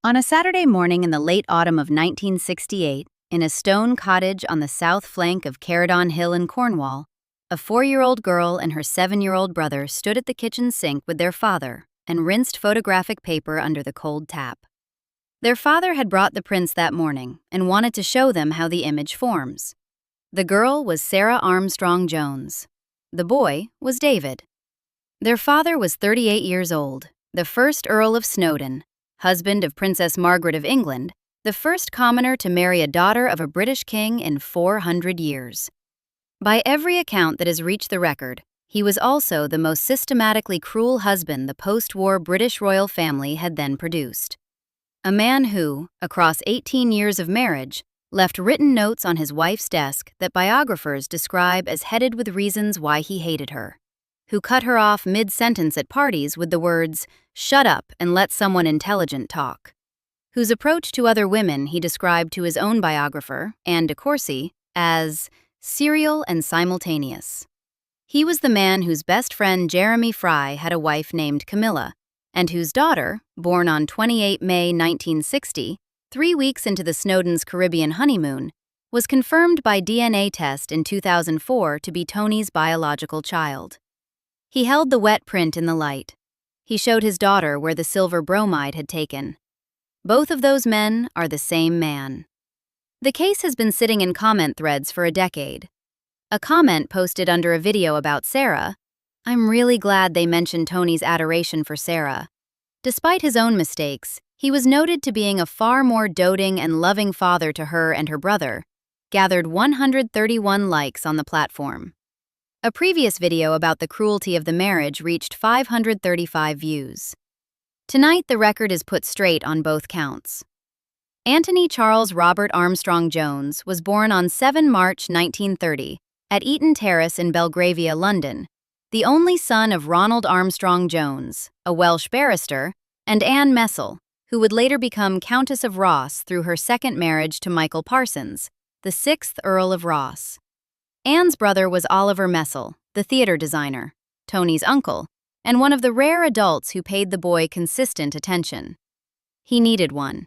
On a Saturday morning in the late autumn of 1968, in a stone cottage on the south flank of Caradon Hill in Cornwall, a 4-year-old girl and her 7-year-old brother stood at the kitchen sink with their father and rinsed photographic paper under the cold tap. Their father had brought the prints that morning and wanted to show them how the image forms. The girl was Sarah Armstrong-Jones. The boy was David. Their father was 38 years old, the first Earl of Snowdon, husband of Princess Margaret of England, the first commoner to marry a daughter of a British king in 400 years. By every account that has reached the record, he was also the most systematically cruel husband the post-war British royal family had then produced. A man who, across 18 years of marriage, left written notes on his wife's desk that biographers describe as headed with reasons why he hated her, who cut her off mid-sentence at parties with the words, "Shut up and let someone intelligent talk," whose approach to other women he described to his own biographer, Anne de Courcy, as serial and simultaneous. He was the man whose best friend Jeremy Fry had a wife named Camilla, and whose daughter, born on 28 May 1960, 3 weeks into the Snowdons Caribbean honeymoon, was confirmed by DNA test in 2004 to be Tony's biological child. He held the wet print in the light. He showed his daughter where the silver bromide had taken. Both of those men are the same man. The case has been sitting in comment threads for a decade. A comment posted under a video about Sarah, "I'm really glad they mentioned Tony's adoration for Sarah." Despite his own mistakes, he was noted to being a far more doting and loving father to her and her brother, gathered 131 likes on the platform. A previous video about the cruelty of the marriage reached 535 views. Tonight, the record is put straight on both counts. Anthony Charles Robert Armstrong-Jones was born on 7 March 1930 at Eaton Terrace in Belgravia, London, the only son of Ronald Armstrong-Jones, a Welsh barrister, and Anne Messel, who would later become Countess of Ross through her second marriage to Michael Parsons, the 6th Earl of Ross. Anne's brother was Oliver Messel, the theater designer, Tony's uncle, and one of the rare adults who paid the boy consistent attention. He needed one.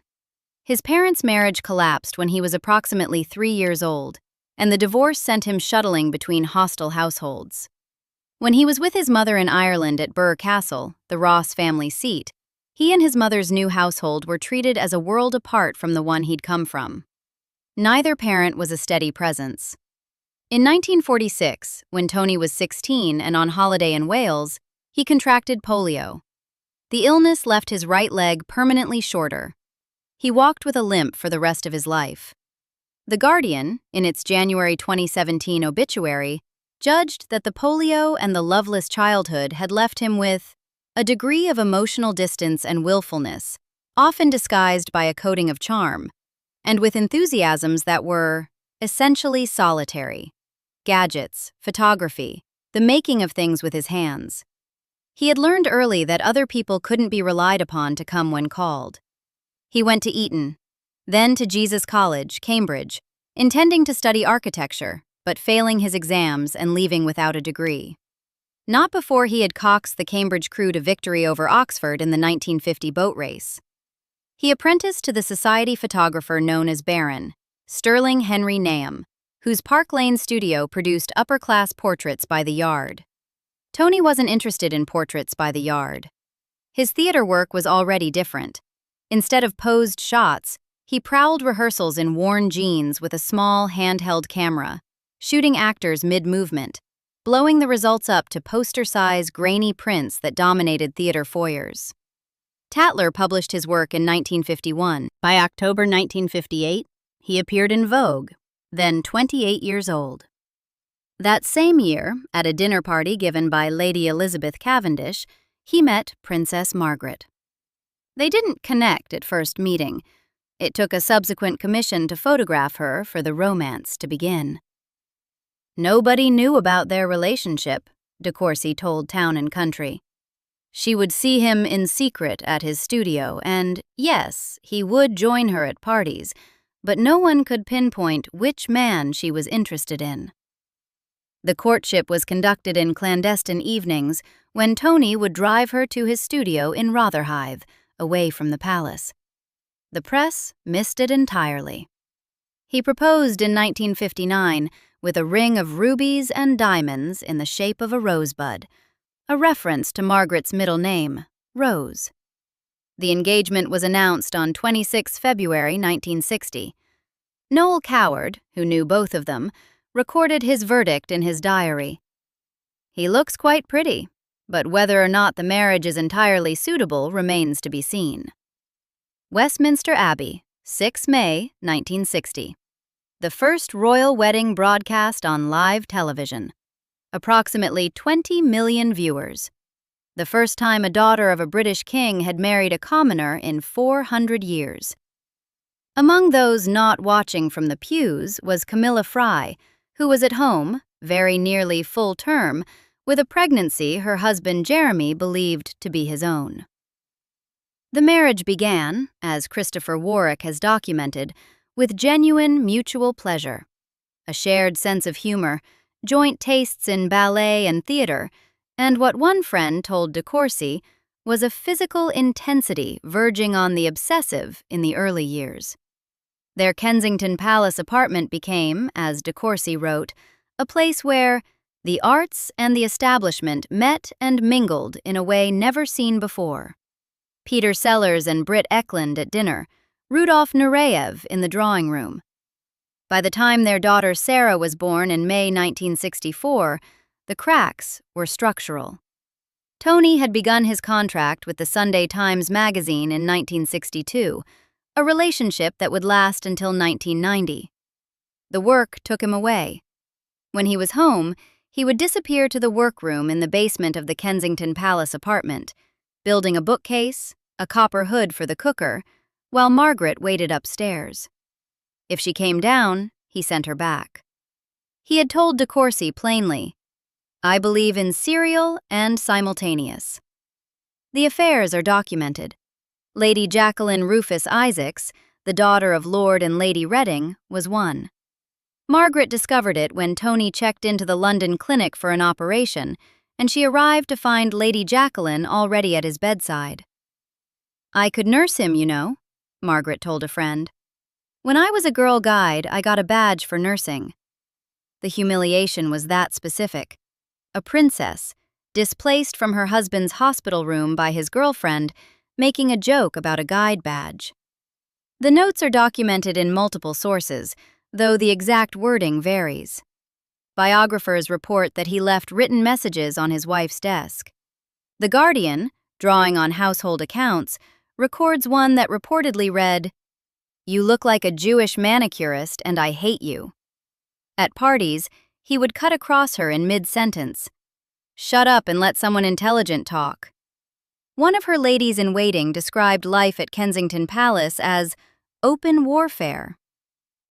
His parents' marriage collapsed when he was approximately 3 years old, and the divorce sent him shuttling between hostile households. When he was with his mother in Ireland at Birr Castle, the Ross family seat, he and his mother's new household were treated as a world apart from the one he'd come from. Neither parent was a steady presence. In 1946, when Tony was 16 and on holiday in Wales, he contracted polio. The illness left his right leg permanently shorter. He walked with a limp for the rest of his life. The Guardian, in its January 2017 obituary, judged that the polio and the loveless childhood had left him with a degree of emotional distance and willfulness, often disguised by a coating of charm, and with enthusiasms that were essentially solitary. Gadgets, photography, the making of things with his hands. He had learned early that other people couldn't be relied upon to come when called. He went to Eton, then to Jesus College, Cambridge, intending to study architecture, but failing his exams and leaving without a degree. Not before he had coaxed the Cambridge crew to victory over Oxford in the 1950 boat race. He apprenticed to the society photographer known as Baron, Sterling Henry Nahum, whose Park Lane studio produced upper-class portraits by the yard. Tony wasn't interested in portraits by the yard. His theater work was already different. Instead of posed shots, he prowled rehearsals in worn jeans with a small, handheld camera, shooting actors mid-movement, blowing the results up to poster-size, grainy prints that dominated theater foyers. Tatler published his work in 1951. By October 1958, he appeared in Vogue, then 28 years old. That same year, at a dinner party given by Lady Elizabeth Cavendish, he met Princess Margaret. They didn't connect at first meeting. It took a subsequent commission to photograph her for the romance to begin. Nobody knew about their relationship, de Courcy told Town and Country. She would see him in secret at his studio, and yes, he would join her at parties, but no one could pinpoint which man she was interested in. The courtship was conducted in clandestine evenings when Tony would drive her to his studio in Rotherhithe, away from the palace. The press missed it entirely. He proposed in 1959 with a ring of rubies and diamonds in the shape of a rosebud, a reference to Margaret's middle name, Rose. The engagement was announced on 26 February 1960. Noel Coward, who knew both of them, recorded his verdict in his diary. "He looks quite pretty, but whether or not the marriage is entirely suitable remains to be seen." Westminster Abbey, 6 May 1960. The first royal wedding broadcast on live television. Approximately 20 million viewers. The first time a daughter of a British king had married a commoner in 400 years. Among those not watching from the pews was Camilla Fry, who was at home, very nearly full term, with a pregnancy her husband Jeremy believed to be his own. The marriage began, as Christopher Warwick has documented, with genuine mutual pleasure, a shared sense of humor, joint tastes in ballet and theater, and what one friend told de Courcy was a physical intensity verging on the obsessive in the early years. Their Kensington Palace apartment became, as de Courcy wrote, a place where the arts and the establishment met and mingled in a way never seen before. Peter Sellers and Britt Ekland at dinner, Rudolf Nureyev in the drawing room. By the time their daughter Sarah was born in May 1964, the cracks were structural. Tony had begun his contract with the Sunday Times magazine in 1962, a relationship that would last until 1990. The work took him away. When he was home, he would disappear to the workroom in the basement of the Kensington Palace apartment, building a bookcase, a copper hood for the cooker, while Margaret waited upstairs. If she came down, he sent her back. He had told de Courcy plainly, "I believe in serial and simultaneous." The affairs are documented. Lady Jacqueline Rufus Isaacs, the daughter of Lord and Lady Reading, was one. Margaret discovered it when Tony checked into the London clinic for an operation, and she arrived to find Lady Jacqueline already at his bedside. "I could nurse him, you know," Margaret told a friend. "When I was a girl guide, I got a badge for nursing." The humiliation was that specific. A princess, displaced from her husband's hospital room by his girlfriend, making a joke about a guide badge. The notes are documented in multiple sources, though the exact wording varies. Biographers report that he left written messages on his wife's desk. The Guardian, drawing on household accounts, records one that reportedly read, "You look like a Jewish manicurist and I hate you." At parties, he would cut across her in mid-sentence. "Shut up and let someone intelligent talk." One of her ladies-in-waiting described life at Kensington Palace as open warfare.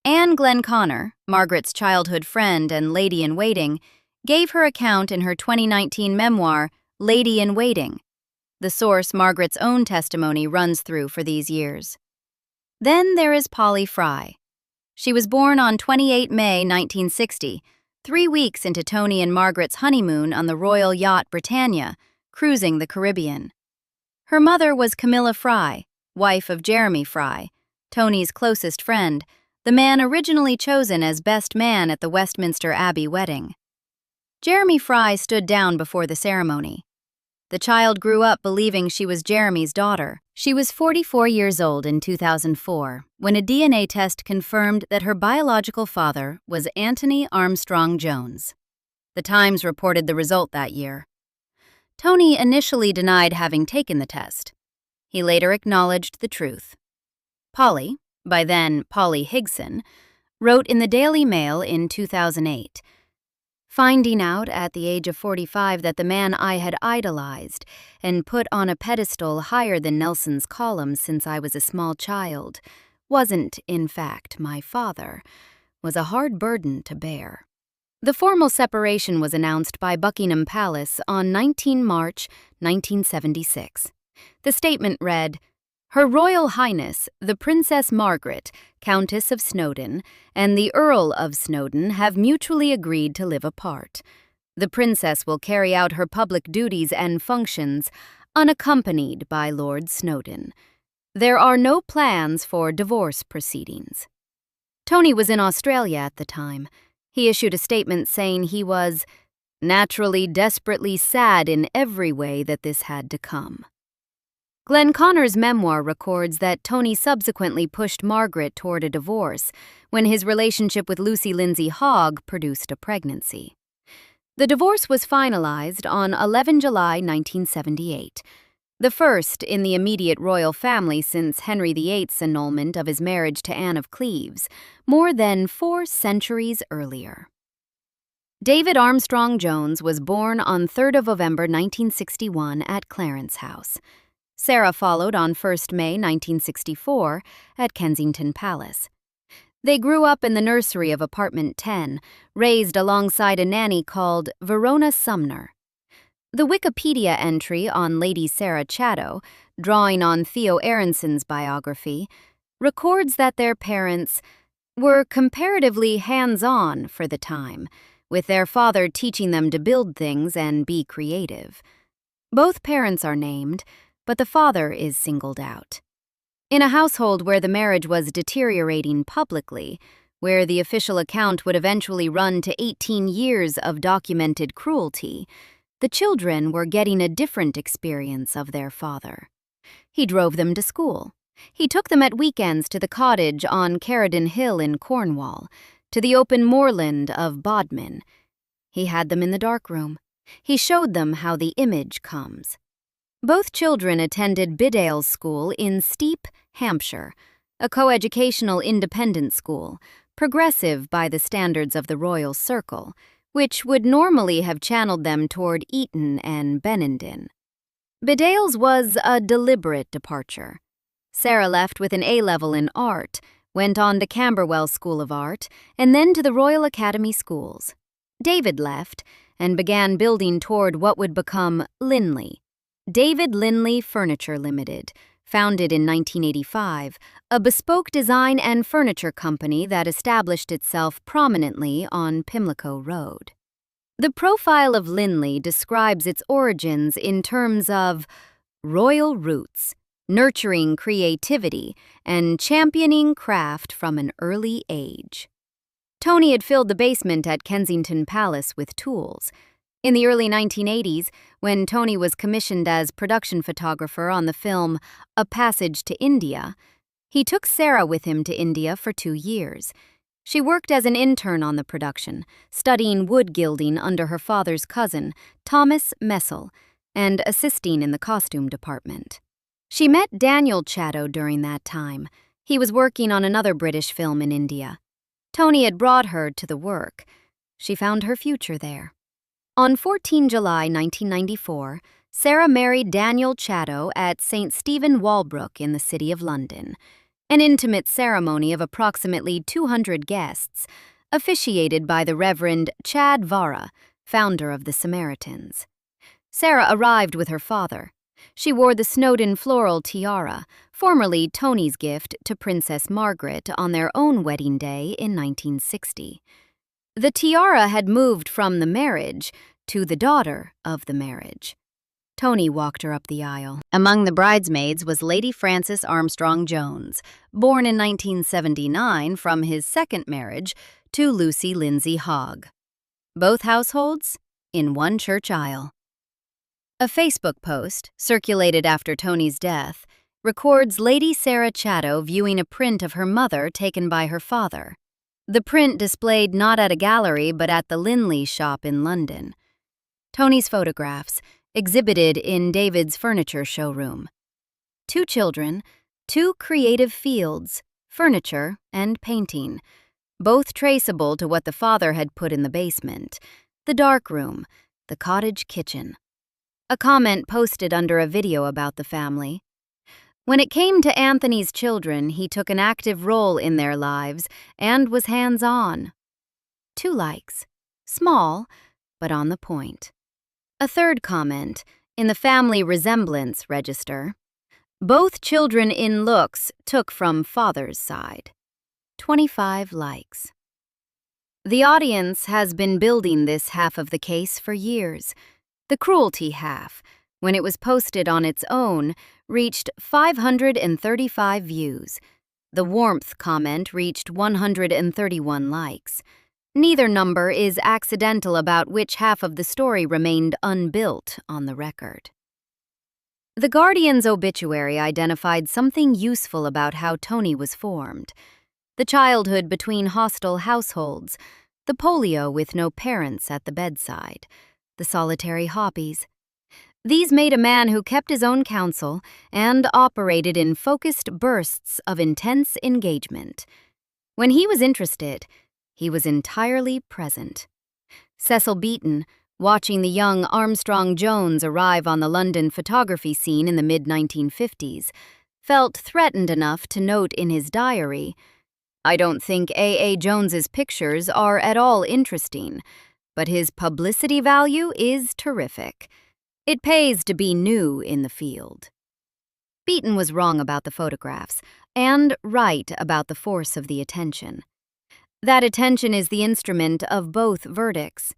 Anne Glenconner, Margaret's childhood friend and lady-in-waiting, gave her account in her 2019 memoir, Lady-in-Waiting. The source Margaret's own testimony runs through for these years. Then there is Polly Fry. She was born on 28 May 1960, 3 weeks into Tony and Margaret's honeymoon on the royal yacht Britannia, cruising the Caribbean. Her mother was Camilla Fry, wife of Jeremy Fry, Tony's closest friend, the man originally chosen as best man at the Westminster Abbey wedding. Jeremy Fry stood down before the ceremony. The child grew up believing she was Jeremy's daughter. She was 44 years old in 2004 when a DNA test confirmed that her biological father was Anthony Armstrong-Jones. The Times reported the result that year. Tony initially denied having taken the test. He later acknowledged the truth. Polly, by then Polly Higson, wrote in the Daily Mail in 2008, "Finding out at the age of 45 that the man I had idolized and put on a pedestal higher than Nelson's column since I was a small child wasn't, in fact, my father, was a hard burden to bear." The formal separation was announced by Buckingham Palace on 19 March 1976. The statement read, "Her Royal Highness, the Princess Margaret, Countess of Snowdon, and the Earl of Snowdon have mutually agreed to live apart. The Princess will carry out her public duties and functions unaccompanied by Lord Snowdon. There are no plans for divorce proceedings. Tony was in Australia at the time. He issued a statement saying he was naturally desperately sad in every way that this had to come. Glenn Connor's memoir records that Tony subsequently pushed Margaret toward a divorce when his relationship with Lucy Lindsay Hogg produced a pregnancy. The divorce was finalized on 11 July 1978, the first in the immediate royal family since Henry VIII's annulment of his marriage to Anne of Cleves, more than 4 centuries earlier. David Armstrong-Jones was born on 3 November 1961 at Clarence House. Sarah followed on 1 May 1964 at Kensington Palace. They grew up in the nursery of apartment 10, raised alongside a nanny called Verona Sumner. The Wikipedia entry on Lady Sarah Chatto, drawing on Theo Aronson's biography, records that their parents were comparatively hands-on for the time, with their father teaching them to build things and be creative. Both parents are named, but the father is singled out. In a household where the marriage was deteriorating publicly, where the official account would eventually run to 18 years of documented cruelty, the children were getting a different experience of their father. He drove them to school. He took them at weekends to the cottage on Caradon Hill in Cornwall, to the open moorland of Bodmin. He had them in the darkroom. He showed them how the image comes. Both children attended Biddale's School in Steep, Hampshire, a coeducational independent school, progressive by the standards of the Royal Circle, which would normally have channeled them toward Eton and Benenden. Biddale's was a deliberate departure. Sarah left with an A-level in art, went on to Camberwell School of Art, and then to the Royal Academy Schools. David left and began building toward what would become Linley, David Linley Furniture Limited, founded in 1985, a bespoke design and furniture company that established itself prominently on Pimlico Road. The profile of Linley describes its origins in terms of royal roots, nurturing creativity, and championing craft from an early age. Tony had filled the basement at Kensington Palace with tools. In the early 1980s, when Tony was commissioned as production photographer on the film A Passage to India, he took Sarah with him to India for 2 years. She worked as an intern on the production, studying wood gilding under her father's cousin, Thomas Messel, and assisting in the costume department. She met Daniel Chatto during that time. He was working on another British film in India. Tony had brought her to the work. She found her future there. On 14 July 1994, Sarah married Daniel Chatto at St. Stephen Walbrook in the City of London, an intimate ceremony of approximately 200 guests, officiated by the Reverend Chad Vara, founder of the Samaritans. Sarah arrived with her father. She wore the Snowdon floral tiara, formerly Tony's gift to Princess Margaret on their own wedding day in 1960. The tiara had moved from the marriage to the daughter of the marriage. Tony walked her up the aisle. Among the bridesmaids was Lady Frances Armstrong-Jones, born in 1979 from his second marriage to Lucy Lindsay Hogg. Both households in one church aisle. A Facebook post, circulated after Tony's death, records Lady Sarah Chatto viewing a print of her mother taken by her father. The print displayed not at a gallery but at the Linley shop in London. Tony's photographs, exhibited in David's furniture showroom. 2 children, 2 creative fields, furniture and painting, both traceable to what the father had put in the basement, the dark room, the cottage kitchen. A comment posted under a video about the family. When it came to Anthony's children, he took an active role in their lives and was hands-on. 2 likes. Small, but on the point. A third comment, in the family resemblance register. Both children in looks took from father's side. 25 likes. The audience has been building this half of the case for years. The cruelty half, When it was posted on its own, reached 535 views. The warmth comment reached 131 likes. Neither number is accidental about which half of the story remained unbuilt on the record. The Guardian's obituary identified something useful about how Tony was formed. The childhood between hostile households, the polio with no parents at the bedside, the solitary hobbies. These made a man who kept his own counsel and operated in focused bursts of intense engagement. When he was interested, he was entirely present. Cecil Beaton, watching the young Armstrong-Jones arrive on the London photography scene in the mid-1950s, felt threatened enough to note in his diary, "I don't think A.A. Jones's pictures are at all interesting, but his publicity value is terrific. It pays to be new in the field." Beaton was wrong about the photographs, and right about the force of the attention. That attention is the instrument of both verdicts.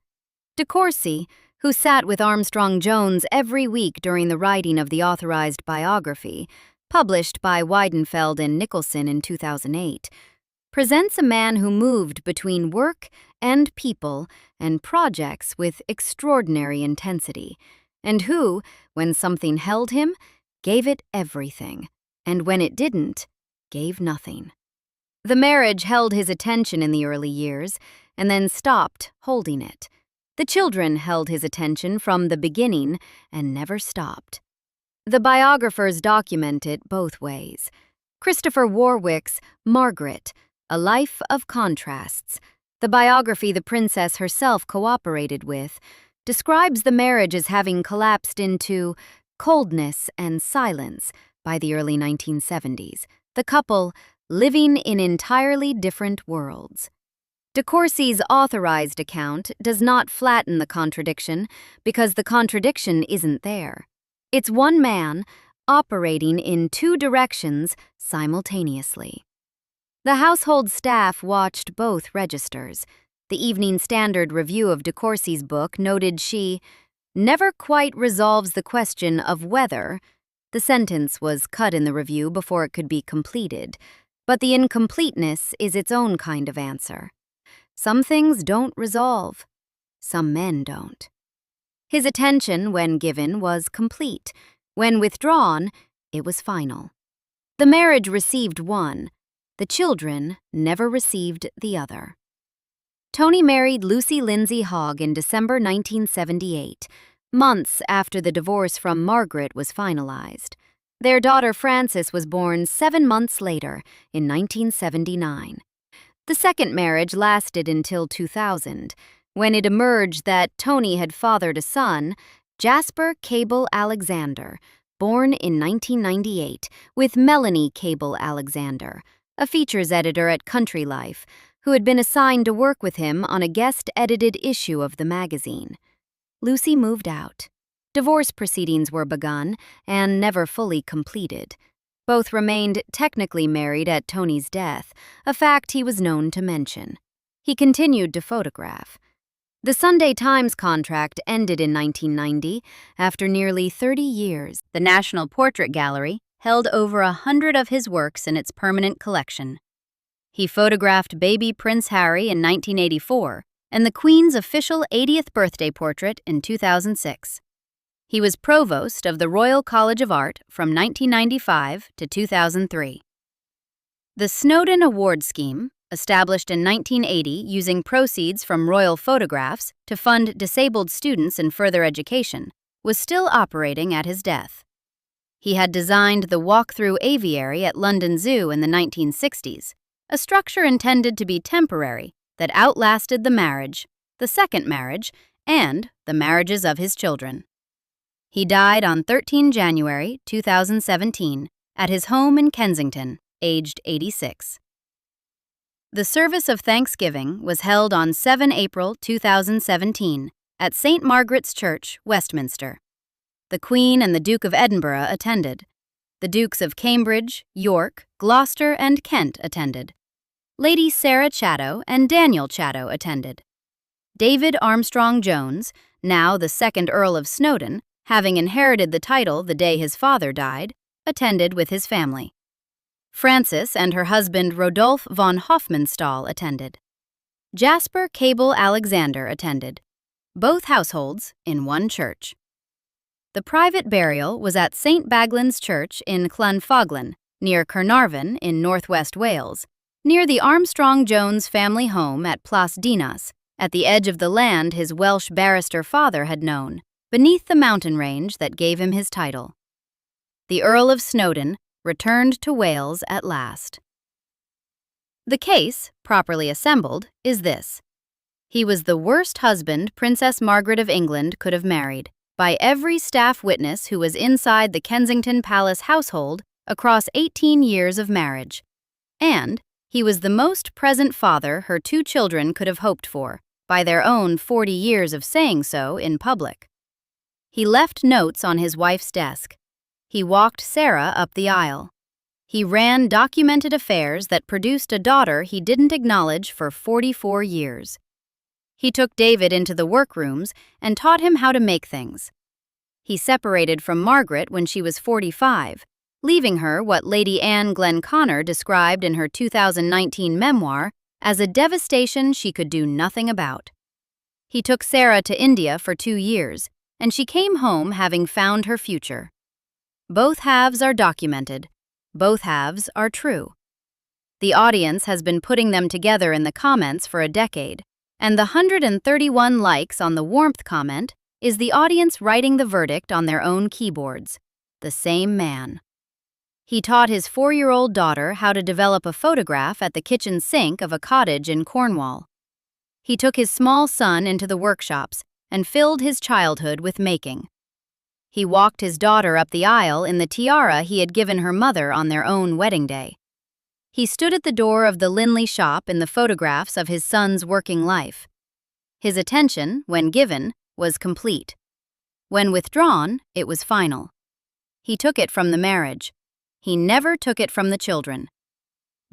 De Courcy, who sat with Armstrong-Jones every week during the writing of the authorized biography, published by Weidenfeld and Nicholson in 2008, presents a man who moved between work and people and projects with extraordinary intensity, and who, when something held him, gave it everything, and when it didn't, gave nothing. The marriage held his attention in the early years, and then stopped holding it. The children held his attention from the beginning and never stopped. The biographers document it both ways. Christopher Warwick's Margaret, A Life of Contrasts, the biography the princess herself cooperated with, describes the marriage as having collapsed into coldness and silence by the early 1970s, the couple living in entirely different worlds. De Courcy's authorized account does not flatten the contradiction because the contradiction isn't there. It's one man operating in two directions simultaneously. The household staff watched both registers. The Evening Standard review of De Courcy's book noted she never quite resolves the question of whether. The sentence was cut in the review before it could be completed, but the incompleteness is its own kind of answer. Some things don't resolve. Some men don't. His attention, when given, was complete. When withdrawn, it was final. The marriage received one. The children never received the other. Tony married Lucy Lindsay Hogg in December 1978, months after the divorce from Margaret was finalized. Their daughter Frances was born 7 months later, in 1979. The second marriage lasted until 2000, when it emerged that Tony had fathered a son, Jasper Cable Alexander, born in 1998, with Melanie Cable Alexander, a features editor at Country Life, who had been assigned to work with him on a guest-edited issue of the magazine. Lucy moved out. Divorce proceedings were begun and never fully completed. Both remained technically married at Tony's death, a fact he was known to mention. He continued to photograph. The Sunday Times contract ended in 1990 after nearly 30 years. The National Portrait Gallery held over 100 of his works in its permanent collection. He photographed baby Prince Harry in 1984 and the Queen's official 80th birthday portrait in 2006. He was provost of the Royal College of Art from 1995 to 2003. The Snowdon Award Scheme, established in 1980 using proceeds from royal photographs to fund disabled students in further education, was still operating at his death. He had designed the walk-through aviary at London Zoo in the 1960s, a structure intended to be temporary that outlasted the marriage, the second marriage, and the marriages of his children. He died on 13 January 2017 at his home in Kensington, aged 86. The service of Thanksgiving was held on 7 April 2017 at St. Margaret's Church, Westminster. The Queen and the Duke of Edinburgh attended. The Dukes of Cambridge, York, Gloucester, and Kent attended. Lady Sarah Chatto and Daniel Chatto attended. David Armstrong-Jones, now the second Earl of Snowdon, having inherited the title the day his father died, attended with his family. Frances and her husband Rodolphe von Hofmannsthal attended. Jasper Cable Alexander attended. Both households in one church. The private burial was at St. Baglan's Church in Llanfaglan, near Carnarvon in northwest Wales, near the Armstrong-Jones family home at Plas Dinas, at the edge of the land his Welsh barrister father had known, beneath the mountain range that gave him his title. The Earl of Snowdon returned to Wales at last. The case, properly assembled, is this. He was the worst husband Princess Margaret of England could have married, by every staff witness who was inside the Kensington Palace household across 18 years of marriage. And he was the most present father her two children could have hoped for, by their own 40 years of saying so in public. He left notes on his wife's desk. He walked Sarah up the aisle. He ran documented affairs that produced a daughter he didn't acknowledge for 44 years. He took David into the workrooms and taught him how to make things. He separated from Margaret when she was 45, leaving her what Lady Anne Glenconner described in her 2019 memoir as a devastation she could do nothing about. He took Sarah to India for 2 years, and she came home having found her future. Both halves are documented. Both halves are true. The audience has been putting them together in the comments for a decade, and the 131 likes on the warmth comment is the audience writing the verdict on their own keyboards. The same man. He taught his 4-year-old daughter how to develop a photograph at the kitchen sink of a cottage in Cornwall. He took his small son into the workshops and filled his childhood with making. He walked his daughter up the aisle in the tiara he had given her mother on their own wedding day. He stood at the door of the Linley shop in the photographs of his son's working life. His attention, when given, was complete. When withdrawn, it was final. He took it from the marriage. He never took it from the children.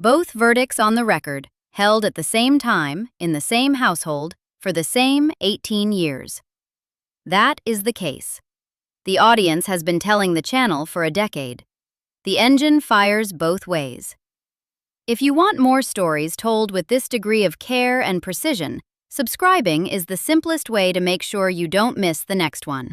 Both verdicts on the record, held at the same time, in the same household, for the same 18 years. That is the case. The audience has been telling the channel for a decade. The engine fires both ways. If you want more stories told with this degree of care and precision, subscribing is the simplest way to make sure you don't miss the next one.